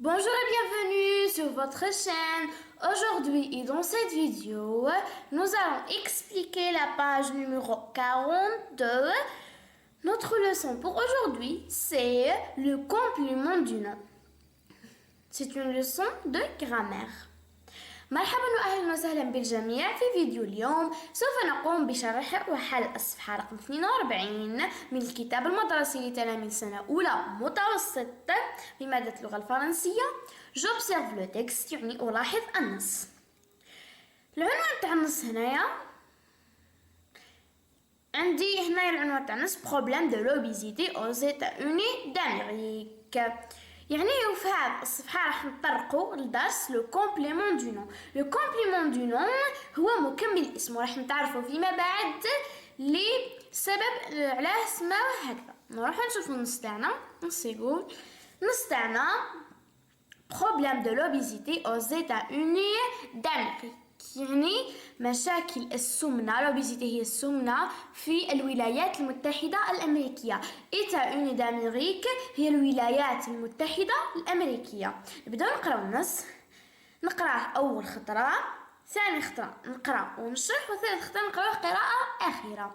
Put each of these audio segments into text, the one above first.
Bonjour et bienvenue sur votre chaîne. Aujourd'hui et dans cette vidéo, nous allons expliquer la page numéro 42. Notre leçon pour aujourd'hui, c'est le complément du nom. C'est une leçon de grammaire. مرحبا واهلا وسهلا بالجميع في فيديو اليوم سوف نقوم بشرح وحل الصفحة رقم 42 من الكتاب المدرسي لتلاميذ سنة أولى متوسط في مادة اللغة الفرنسية. J'observe le texte يعني ألاحظ النص. العنوان تاع النص هنايا عندي هنايا العنوان تاع النص Problème de l'obésité aux États-Unis d'Amérique. يعني في هذه الصفحة راح نطرقوا لدرس لو كومبليمون دو نون. لو كومبليمون دو نون هو مكمل الاسم وراح نتعرفوا فيما بعد لسبب علاه سماه هكذا. نروح نشوفوا النص تاعنا. النص يقول النص تاعنا Problème de l'obésité aux États-Unis d'Amérique. يعني مشاكل السمنة. l'obésité هي السمنة في الولايات المتحدة الأمريكية. États-Unis d'Amérique هي الولايات المتحدة الأمريكية. نبداو نقراو النص. نقراه أول خطرة، ثاني خطرة نقرأ ونشرح، وثالث خطرة نقرأ قراءة أخيرة.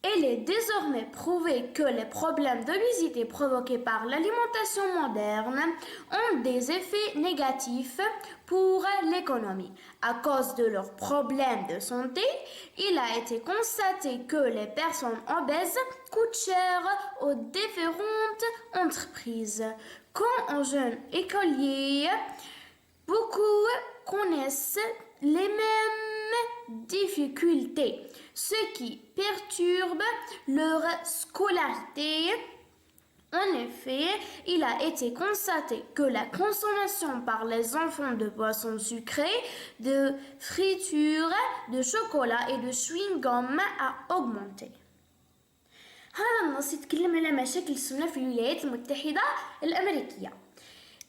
Il est désormais prouvé que les problèmes d'obésité provoqués par l'alimentation moderne ont des effets négatifs pour l'économie. À cause de leurs problèmes de santé, il a été constaté que les personnes obèses coûtent cher aux différentes entreprises. Quand un jeune écolier, beaucoup connaissent les mêmes difficultés, ce qui perturbe leur scolarité. En effet, il a été constaté que la consommation par les enfants de boissons sucrées, de fritures, de chocolat et de chewing-gum a augmenté. هذا النص يتكلم على مشاكل السمنة في الولايات المتحدة الأمريكية.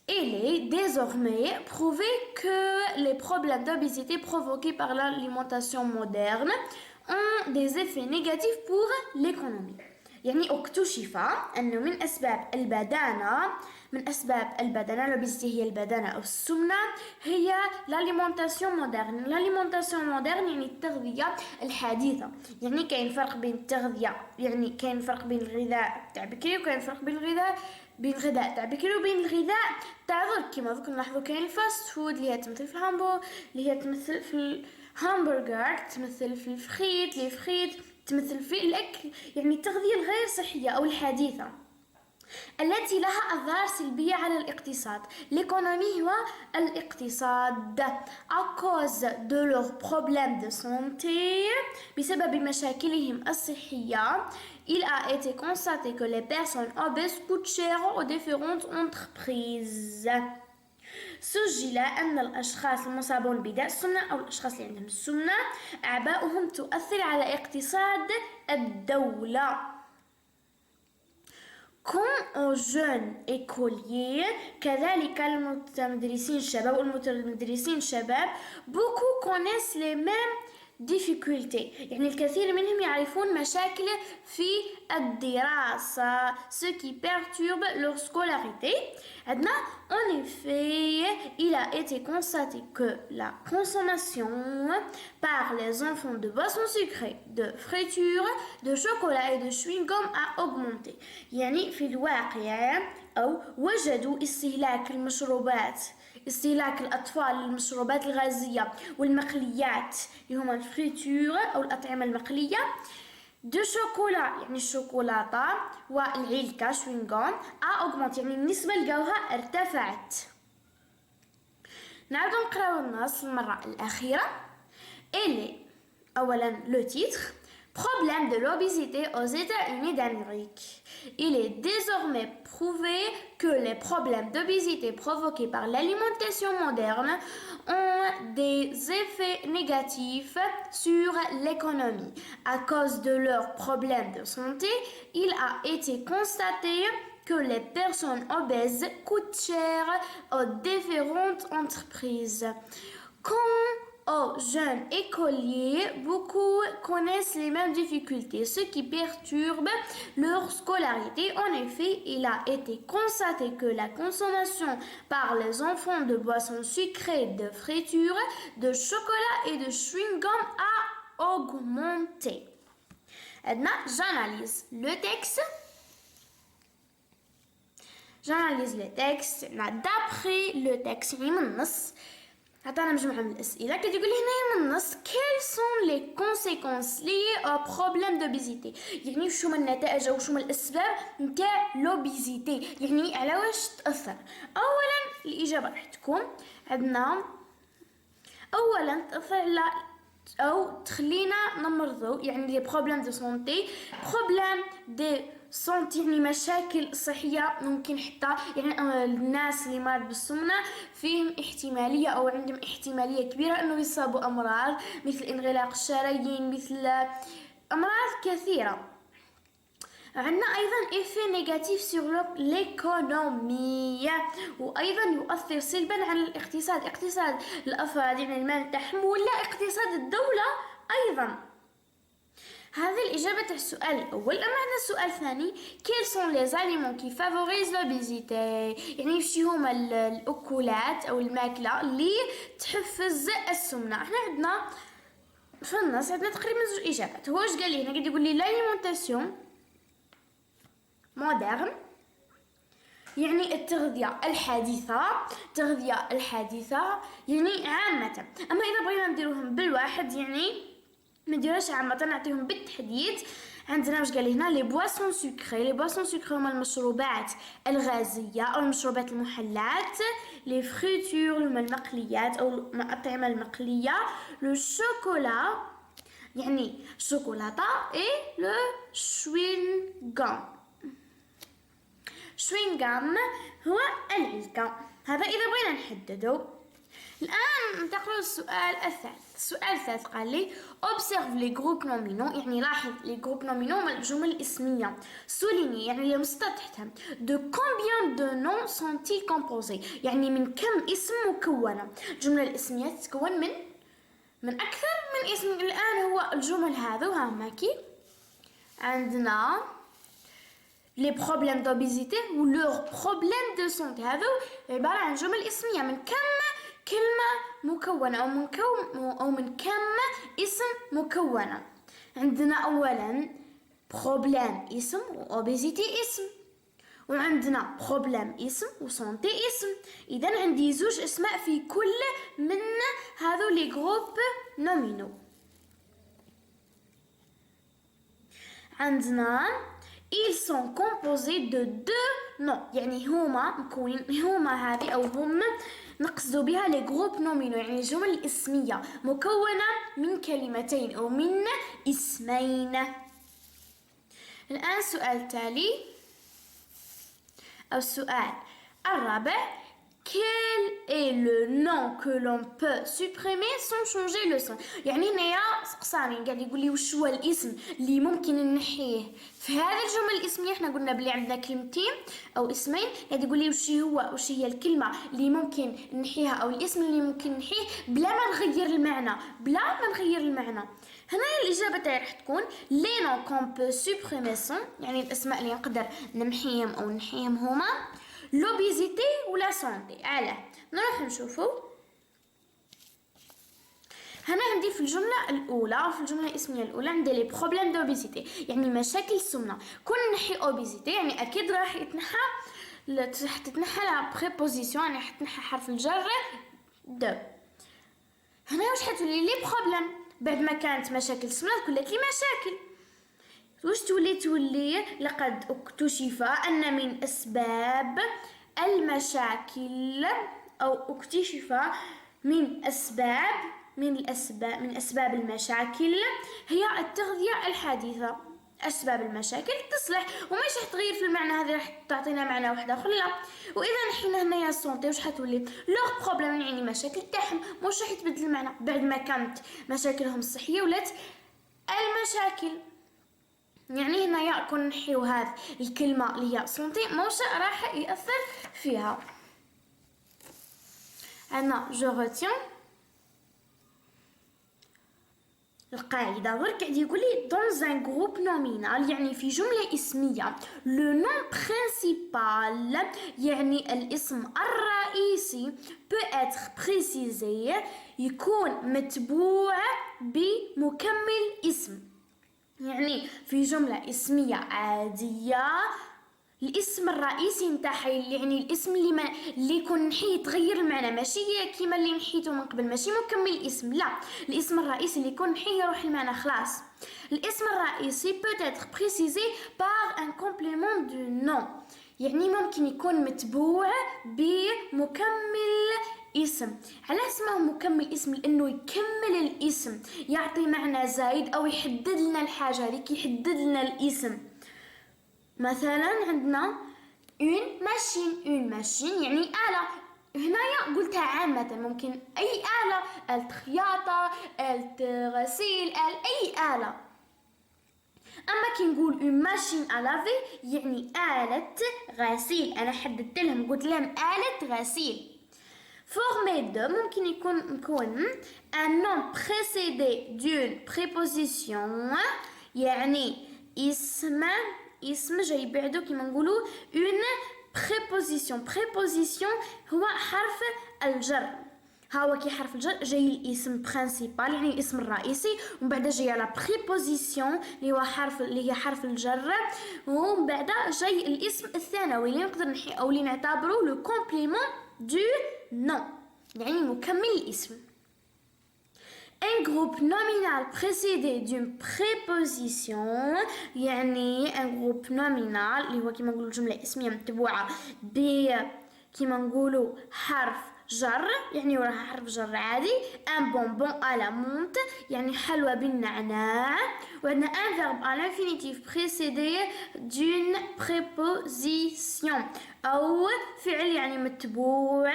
Il est désormais prouvé que les problèmes d'obésité provoqués par l'alimentation moderne ont des effets négatifs pour l'économie. يعني اكتشف أنه من أسباب البدانة l'obésité هي البدانة أو السمنة هي l'alimentation moderne. l'alimentation moderne يعني التغذية الحديثة. يعني كاين فرق بين التغذية، يعني كاين فرق بين الغذاء تاع بكري وكاين فرق بين الغذاء تاع بكري وبين الغذاء تاع درك. كيما دوك نلاحظوا كاين الفاست فود اللي هي تمثل في اللي هي تمثل في الهامبرغر، تمثل في الفخيت، لي فريت تمثل في الأكل، يعني التغذية الغير صحية أو الحديثة التي لها أضرار سلبية على الاقتصاد. l'économie هو الاقتصاد. à cause de leurs problèmes de santé بسبب مشاكلهم الصحية il a été constaté que les personnes obèses coûtent cher aux différentes entreprises. سجل أن الأشخاص المصابون بداء السمنة أو الأشخاص اللي عندهم السمنة أعباؤهم تؤثر على اقتصاد الدولة. Quand un jeune écolier كذلك المتمدرسين الشباب والمتمدرسين الشباب beaucoup connaissent les mêmes difficultés. يعني الكثير منهم يعرفون مشاكل في الدراسة ce qui perturbe leur scolarité. عندنا en effet il a été constaté que la consommation par les enfants de boissons sucrées, de fritures, de chocolat et de chewing-gum a augmenté. يعني في الواقع أو وجدوا استهلاك الأطفال للمشروبات الغازية والمقليات اللي هما الفريتور أو الأطعمة المقلية، دو شوكولا يعني الشوكولاتة والعلكة شوينغون أوغمونت يعني النسبة لقاوها ارتفعت. نعود نقراو النص المرة الأخيرة. إلي أولا لو تيتر Problème de l'obésité aux États-Unis d'Amérique. Il est désormais prouvé que les problèmes d'obésité provoqués par l'alimentation moderne ont des effets négatifs sur l'économie. À cause de leurs problèmes de santé, il a été constaté que les personnes obèses coûtent cher aux différentes entreprises. Quand aux jeunes écoliers, beaucoup connaissent les mêmes difficultés, ce qui perturbe leur scolarité. En effet, il a été constaté que la consommation par les enfants de boissons sucrées, de fritures, de chocolat et de chewing-gum a augmenté. J'analyse le texte. J'analyse le texte. D'après le texte من النص عطانا مجموعة من الأسئلة كتقول هنا من النص quelles sont les conséquences liées au problème d'obésité يعني شو من النتائج أو شو من الأسباب نتاع l'obésité يعني على واش تأثر. أولا الإجابة راح تكون عندنا أولا تأثر على أو تخلينا نمرضو يعني دي بروبليم دو سونتي بروبليم دي سونتي يعني مشاكل صحية ممكن حتى يعني الناس اللي مرض بالسمنة فيهم احتمالية أو عندهم احتمالية كبيرة أنه يصابوا أمراض مثل انغلاق الشرايين مثل أمراض كثيرة. عندنا أيضا إيفي نيجاتيف سور ليكونومي وأيضا يؤثر سلبا على الاقتصاد اقتصاد الأفراد يعني المال تاعهم ولا اقتصاد الدولة أيضا. هذه الإجابة تاع السؤال الأول. أما عندنا السؤال الثاني quels sont les aliments qui favorisent l'obésité يعني وش هما الأكلات أو الماكلة اللي تحفز السمنة. احنا عندنا في النص عندنا تقريبا زوج إجابات. هو واش قال لي هنا قاعد يقول لي l'alimentation moderne يعني التغذية الحديثة يعني عامة. أما إذا بغينا نديروهم بالواحد يعني ما نديروش عامة نعطيهم بالتحديد. عندنا واش قال هنا لي بواسون سكري هما المشروبات الغازية أو المشروبات المحلات لي فريتور هما المقليات أو الأطعمة المقلية لو شوكولا يعني شوكولاتة إي لو شوينغام هو العلكة. هذا إذا بغينا نحددو. الآن ننتقل للسؤال الثالث. السؤال الثالث قال لي observe les groupes nominaux يعني لاحظ les groupes nominaux هما الجمل الاسمية souligner يعني اللي مسطرة تحتها de combien de noms sont-ils composés يعني من كم اسم مكونة. الجملة الاسمية تتكون من أكثر من اسم. الآن هو الجمل هذو هاماكي عندنا les problèmes d'obésité ou leurs problèmes de santé هذو عبارة عن جمل اسمية من كم كلمة مكونة أو من كم اسم مكونة. عندنا أولا بروبلام اسم وأوبيزيتي اسم وعندنا بروبلام اسم وسونتي اسم. إذا عندي زوج أسماء في كل من هذو لي جروب نومينو. عندنا ils sont composés de deux noms يعني هما هذه أو هم نقصد بها لي جروب نومينو يعني الجمل الاسمية مكونة من كلمتين أو من اسمين. الآن السؤال التالي أو السؤال الرابع quel est le nom que l'on peut supprimer sans changer le son يعني هنايا سقساني قاعد يقول لي وش هو الاسم اللي ممكن نحيه. في هذه الجمل الاسميه احنا قلنا بلي عندنا كلمتين او اسمين قاعد يقول لي وش هي الكلمه اللي ممكن نحيها او الاسم اللي ممكن نحيه بلا ما نغير المعنى. هنا الإجابة تاعي راح تكون les noms qu'on peut supprimer sont يعني الأسماء اللي نقدر نمحيهم هما l'obésité ولا santé. نروح نشوفو. هنا عندي في الجملة الأولى في الجملة الاسمية الأولى عندي لي بروبليم دوبيزيتي يعني مشاكل السمنة. كون نحي أوبيزيتي يعني أكيد راح تتنحى لا بريبوزيسيون يعني حتنحى حرف الجر دو. هنا واش حتولي لي بروبليم بعد ما كانت مشاكل السمنة كلت لي مشاكل. واش تولي لقد اكتشف أن من أسباب المشاكل أو اكتشف من أسباب المشاكل هي التغذية الحديثة. أسباب المشاكل تصلح وماش راح تغير في المعنى هذه راح تعطينا معنى واحد آخر لا. وإذا نحينا هنايا السونتي واش حتولي لوغ بروبليم يعني مشاكل تاعهم مش راح يتبدل المعنى بعد ما كانت مشاكلهم الصحية ولات المشاكل. يعني هنايا كون نحيو هذه الكلمة اللي هي سونتي مش راح يأثر فيها. عندنا جو روتيان القاعدة درك قاعد يقول لي dans un groupe nominal يعني في جملة اسمية le nom principal يعني الاسم الرئيسي peut être précisé يكون متبوع بمكمل اسم. يعني في جملة اسمية عادية الاسم الرئيسي نتاعها يعني الاسم اللي يكون نحيه يتغير المعنى، ماشي كيما اللي نحيته من قبل، ماشي مكمل الاسم، لا الاسم الرئيسي اللي يكون نحيه يروح المعنى خلاص. الاسم الرئيسي peut être précisé par un complément du nom يعني ممكن يكون متبوع بمكمل اسم. على اسمه مكمل اسم لانه يكمل الاسم، يعطي معنى زايد او يحدد لنا الحاجه هذيك، يحدد لنا الاسم. مثلا عندنا اون ماشين يعني آلة، هنايا قلتها عامة ممكن أي آلة، آلة خياطة، آلة غسيل، أي آلة. أما كي نقول اون ماشين ألافي يعني آلة غسيل، أنا حددت لهم قلت لهم آلة غسيل. formé de ممكن يكون مكون un nom précédé d'une préposition يعني اسم جاي بعده كيما نقولوا اون بريبوزيسيون هو حرف الجر. هاو كي حرف الجر جاي الاسم برينسيبال يعني الاسم الرئيسي، ومن بعد جاي لا بريبوزيسيون اللي هي حرف الجر، ومن بعد جاي الاسم الثانوي اللي نقدر نحي او اللي نعتبره لو كومبليمون دو نون يعني مكمل الاسم. Un groupe nominal précédé d'une préposition يعني un groupe nominal اللي هو كيما نقولوا جملة اسمية متبوعة كيما نقولوا حرف جر يعني وراها حرف جر عادي. un bonbon à la menthe يعني حلوى بالنعناع. وعندنا un verbe à l'infinitif précédé d'une préposition أو فعل يعني متبوع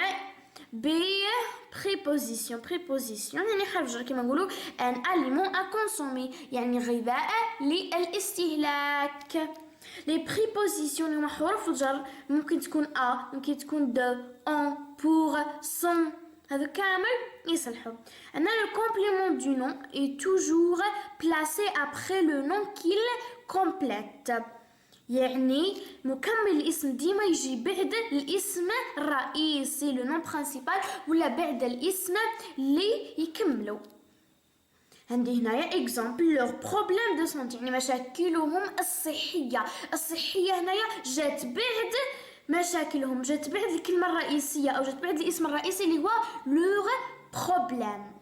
préposition يعني حرف جر كيما نقولوا ان aliment à consommer يعني غذاء للاستهلاك. لي بريبوزيسيون اللي هما حروف الجر ممكن تكون ممكن تكون de en pour son هذا كامل يصلحوا. عندنا le complément du nom est toujours placé après le nom qu'il complète يعني مكمل الاسم ديما يجي بعد الاسم الرئيسي لو نون برينسيبال ولا بعد الاسم اللي يكملوا. عندي هنايا اكزامبل لور بروبليم دو سونتي يعني مشاكلهم الصحيه هنايا جات بعد مشاكلهم، جات بعد الكلمه الرئيسيه او جات بعد الاسم الرئيسي اللي هو لور بروبليم.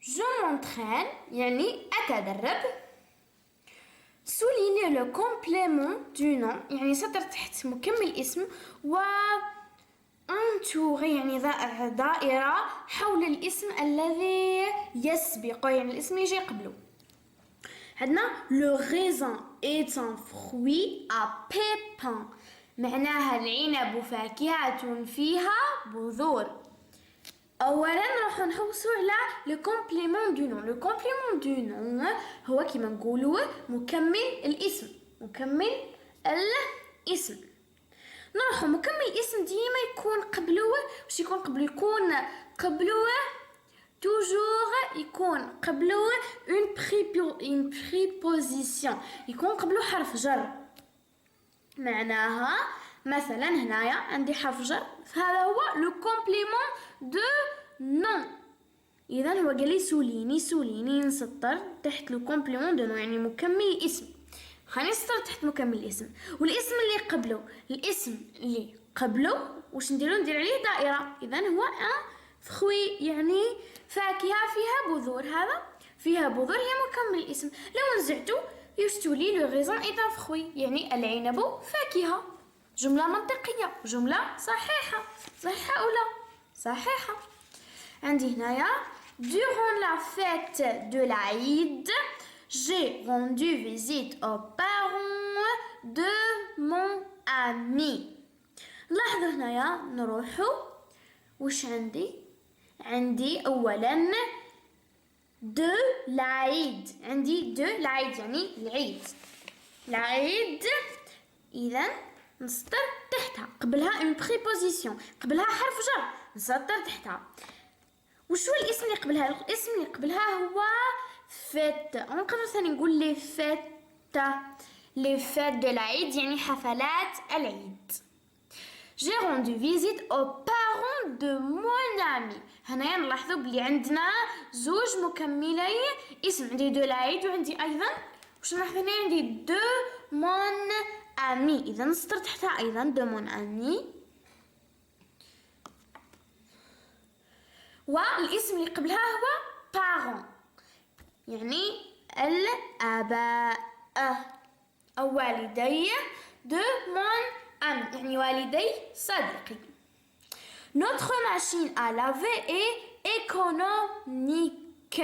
جو مونترين يعني اتدرب. souligner le complément du nom يعني سطر تحت مكمل اسم، و entouré يعني دائرة حول الاسم الذي يسبقه يعني الاسم يجي قبله. عندنا le raisin est un fruit à pépins معناها العنب فاكهة فيها بذور. اولا راح نحوسوا على لو كومبليمون دو نون. لو كومبليمون دو نون هو كيما نقولوا مكمل الاسم، مكمل الاسم. نروحوا مكمل الاسم ديما يكون قبله واش يكون قبله، يكون قبله توجور يكون قبله اون بريبوزيسيون يكون قبله حرف جر. معناها مثلا هنايا عندي حرف جر هذا هو لو كومبليمون دو نون. اذا هو قال لي سوليني نسطر تحت لو كومبليمون دو نون يعني مكمل الاسم. خليني نسطر تحت مكمل الاسم والاسم اللي قبله، الاسم اللي قبله واش نديرو، ندير عليه دائره. اذا هو فخوي يعني فاكهه فيها بذور، هذا فيها بذور هي مكمل الاسم. لو نزعتو يستولي لو غيزون ايتا فخوي يعني العنب فاكهه. جملة منطقية، جملة صحيحة، صحيحة أو لا؟ صحيحة. عندي هنايا durant la fête de l'Aïd j'ai rendu visite aux parents de mon ami. لاحظوا هنايا نروحوا واش عندي أولا de l'Aïd، عندي de l'Aïd يعني العيد. إذا نسطر تحتها قبلها اون بريبوزيسيون، قبلها حرف جر نسطر تحتها. وشو الاسم اللي قبلها؟ الاسم اللي قبلها هو فيت. نقدر ثاني نقول لي فيت، لي فيت دو العيد يعني حفلات العيد. J'ai rendu visite aux parents de mon ami. هنايا نلاحظوا بلي عندنا زوج مكملي اسم، عندي دو العيد وعندي ايضا واش نلاحظ هنا عندي دو مون امي، اذا نسطر تحتها ايضا دو مون امي. والاسم اللي قبلها هو parents يعني الاباء او والدي، دو مون أم يعني والدي صديقي. Notre machine à laver est économique.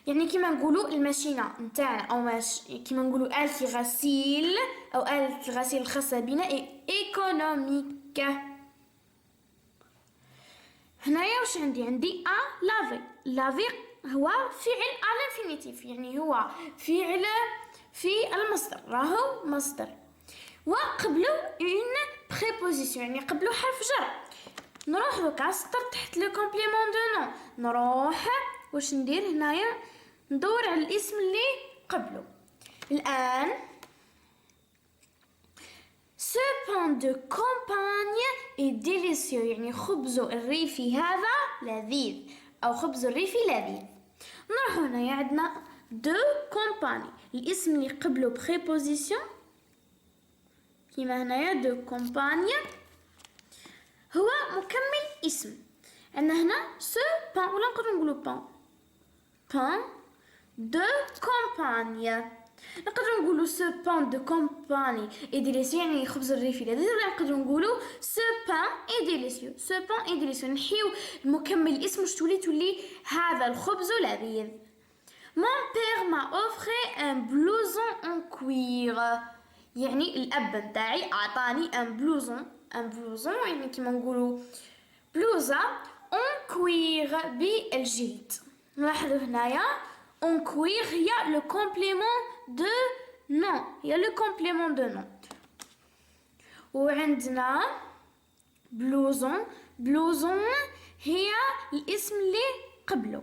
يعني كيما نقولوا الماشينة نتاعنا أو كيما نقولوا آلة الغسيل أو آلة الغسيل الخاصة بنا économique. هنايا واش عندي لافي. لافي هو فعل à l'infinitif يعني هو فعل في المصدر، راهو مصدر وقبلو اون بريبوزيسيون يعني قبلو حرف جر. نروح دوكا سطر تحت لو كومبليمون دو نون، نروح واش ندير هنايا ندور على الاسم اللي قبلو. الان ce pain de campagne est délicieux يعني خبز الريفي هذا لذيذ او خبز الريفي لذيذ. نروح هنايا عندنا دو كومباني، الاسم اللي قبلو بريبوزيسيون كيما هنايا دو كومبانيا هو مكمل اسم. عندنا هنا سو بان ولا نقدروا نقولوا بان دو كومبانيا. نقدروا نقولوا سو بان دو كومباني اي ديليسيو يعني خبز الريفي لذيذ، ولا نقدروا نقولوا سو بان اي ديليسيو. سو بان اي ديليسيو نحيو المكمل الاسم واش تولي هذا الخبز لذيذ. Mon père m'a offert un blouson en cuir يعني الاب نتاعي اعطاني ان بلوزون يعني كيما نقولوا بلوزه اون كوير بالجلد. نلاحظوا هنايا اون كوير هي لو كومبليمون دو نون، هي لو كومبليمون دو نون. وعندنا بلوزون هي الاسم اللي قبله.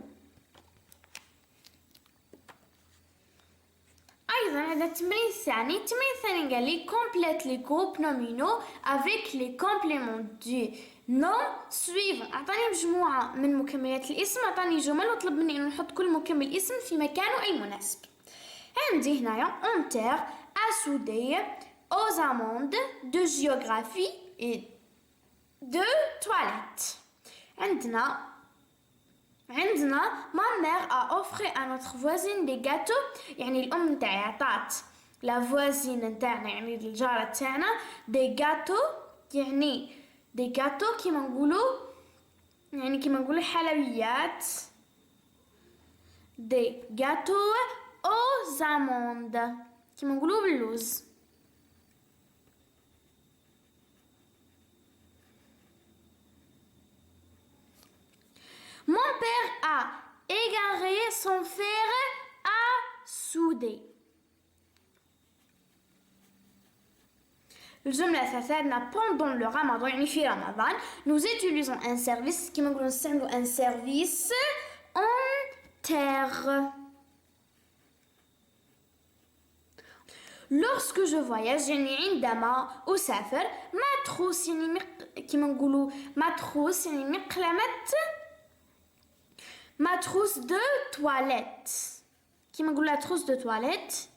ايضا هذا التمرين الثاني قال لي complète les groupes nominaux avec les compléments du nom suivant. اعطاني مجموعه من مكملات الاسم، اعطاني جمل وطلب مني انه نحط كل مكمل اسم في مكانه المناسب. عندي هنايا on terre à souder aux amandes de géographie et de toilette. عندنا ما mère a offert à notre voisine des gâteaux يعني الأم نتاعي عطات لا voisine نتاعنا يعني الجارة تاعنا des gâteaux يعني des gâteaux كيما نقولوا حلويات des gâteaux aux amandes كيما نقولوا باللوز. Mon père a égaré son fer à souder. الجملة الثالثة pendant le Ramadan يعني في رمضان nous utilisons un service كما نقولوا نستعملوا un service en terre. Lorsque je voyage يعني عندما أسافر ماتروس يعني كما نقولوا ماتروس يعني مقلمة ma trousse de toilette كيما نقول la trousse de toilette.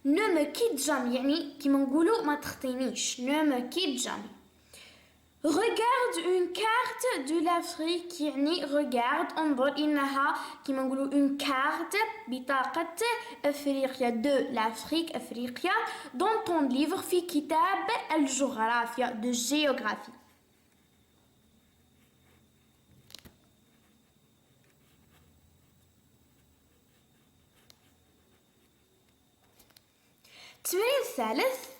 ne me quitte jamais يعني كيما نقولوا ما تخطينيش ne me quitte jamais. regarde une carte de l'Afrique يعني regarde انظر إنها كيما نقولوا une carte بطاقة أفريقيا de l'Afrique أفريقيا dans ton livre في كتاب الجغرافيا de géographie. التمرين الثالث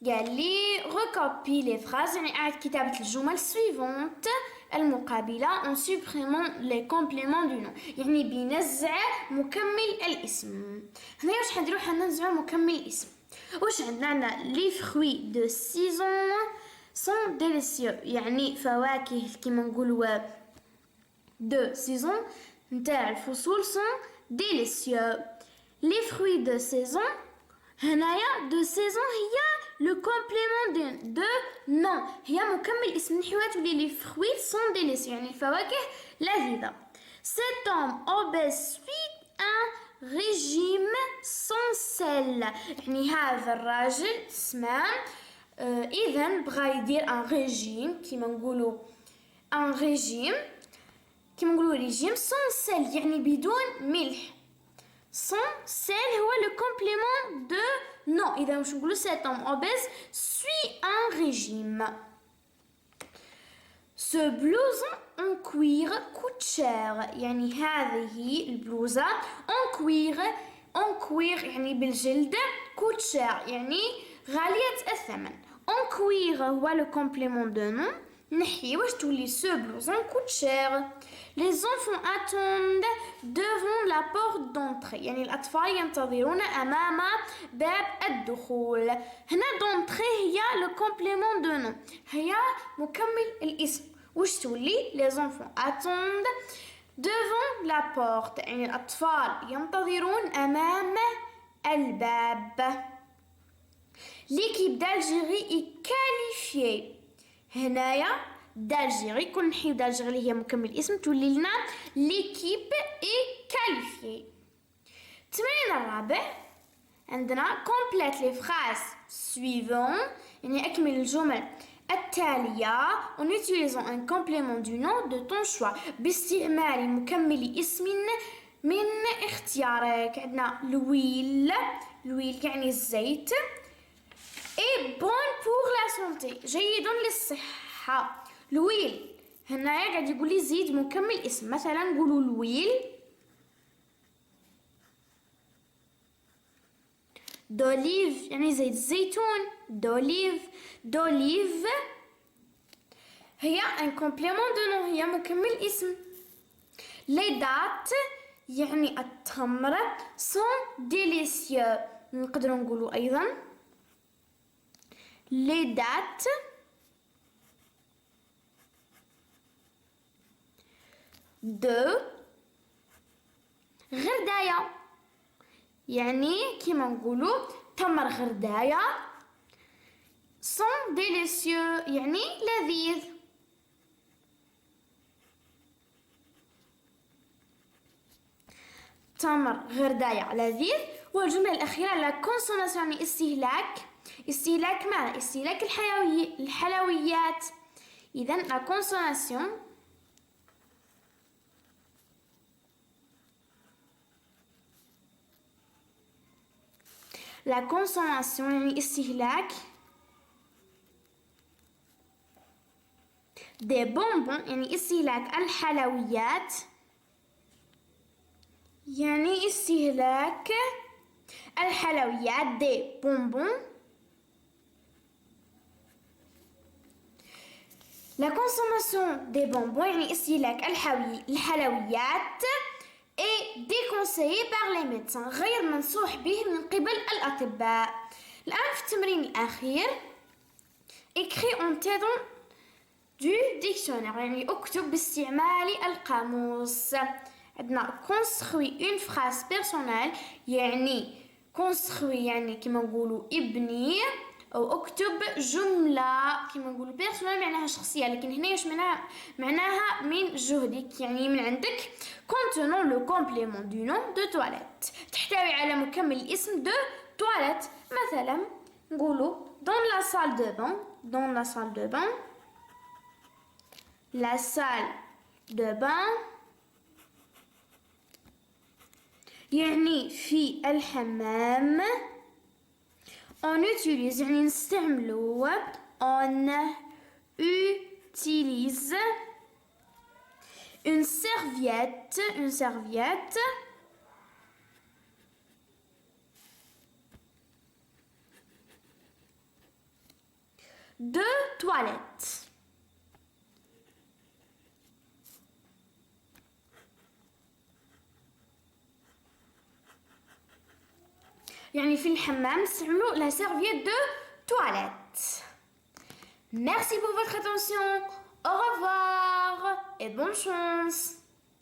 قال لي recopie les phrases يعني أعد كتابة الجمل suivante المقابلة en supprimant les compléments du nom يعني بنزع مكمل الاسم. هنا واش حنديرو حننزعو مكمل الاسم. واش عندنا les fruits de saison sont délicieux. يعني فواكه كيما نقولوا de saison نتاع الفصول sont délicieux. Les fruits de saison هنايا de saison هي le complément de non هي مكمل اسم نحوات ولي les fruits sont délicieux يعني الفواكه لذيذة. Cet homme obèse suit un régime sans sel يعني هذا الراجل سمان إذا بغى يدير ان ريجيم كيما نقولوا ان ريجيم كيما نقولوا ريجيم sans sel يعني بدون ملح. sans sel هو le complément de non إذا مش نقولوا cet homme obèse suit un régime. Ce blouson en cuir coûte cher يعني هذه البلوزة en cuir يعني بالجلد coûte cher يعني غالية الثمن. en cuir هو le complément de nom نحي واش تولي ce blouson coûte cher. Les enfants attendent devant la porte d'entrée يعني الأطفال ينتظرون أمام باب الدخول. هنا d'entrée هي le complément de nom هي مكمل الاسم واش تولي les enfants attendent devant la porte يعني الأطفال ينتظرون أمام الباب. L'équipe d'Algérie est qualifiée هنايا d'Algérie كل نحيو d'Algérie اللي هي مكمل اسم تولي لنا l'équipe est qualifiée. التمرين الرابع عندنا complète les phrases suivantes يعني أكمل الجمل التالية en utilisant un complément du nom de ton choix باستعمال مكمل اسم من اختيارك. عندنا l'huile يعني الزيت et bon pour la santé جيد للصحة. l'huile هنايا قاعد يقول لي زيد مكمل اسم مثلا نقولوا l'huile d'olive يعني زيت الزيتون d'olive هي un complément de nom هي مكمل اسم. les dattes يعني التمر sont délicieux نقدر نقولوا أيضا les dattes de غرداية يعني كيما نقولوا تمر غرداية sont délicieux يعني لذيذ. تمر غرداية لذيذ. والجملة الأخيرة لا كونسوماسيون يعني استهلاك ماذا؟ استهلاك الحلويات. إذن لا كونسوماسيون يعني استهلاك دي بونبون يعني استهلاك الحلويات يعني استهلاك الحلويات دي بونبون. La consommation des bonbons يعني استهلاك الحلويات est déconseillé par les médecins غير منصوح به من قبل الأطباء. الآن في التمرين الأخير écris en t'aidant du dictionnaire يعني اكتب باستعمال القاموس. عندنا construit une phrase personnelle يعني construit يعني كما نقولوا ابني أو اكتب جملة كما نقولوا بيرسونال معناها شخصية لكن هنا ايش معناها من جهدك يعني من عندك. contenant le complément du nom de toilette تحتوي على مكمل الاسم de toilette مثلا نقولوا dans la salle de bain la salle de bain يعني في الحمام. on utilise يعني نستعملوا on utilise une serviette de toilette. يعني في الحمام نستعملوا لا سيرفييت دو تواليت. Merci pour votre attention. Au revoir et bonne chance.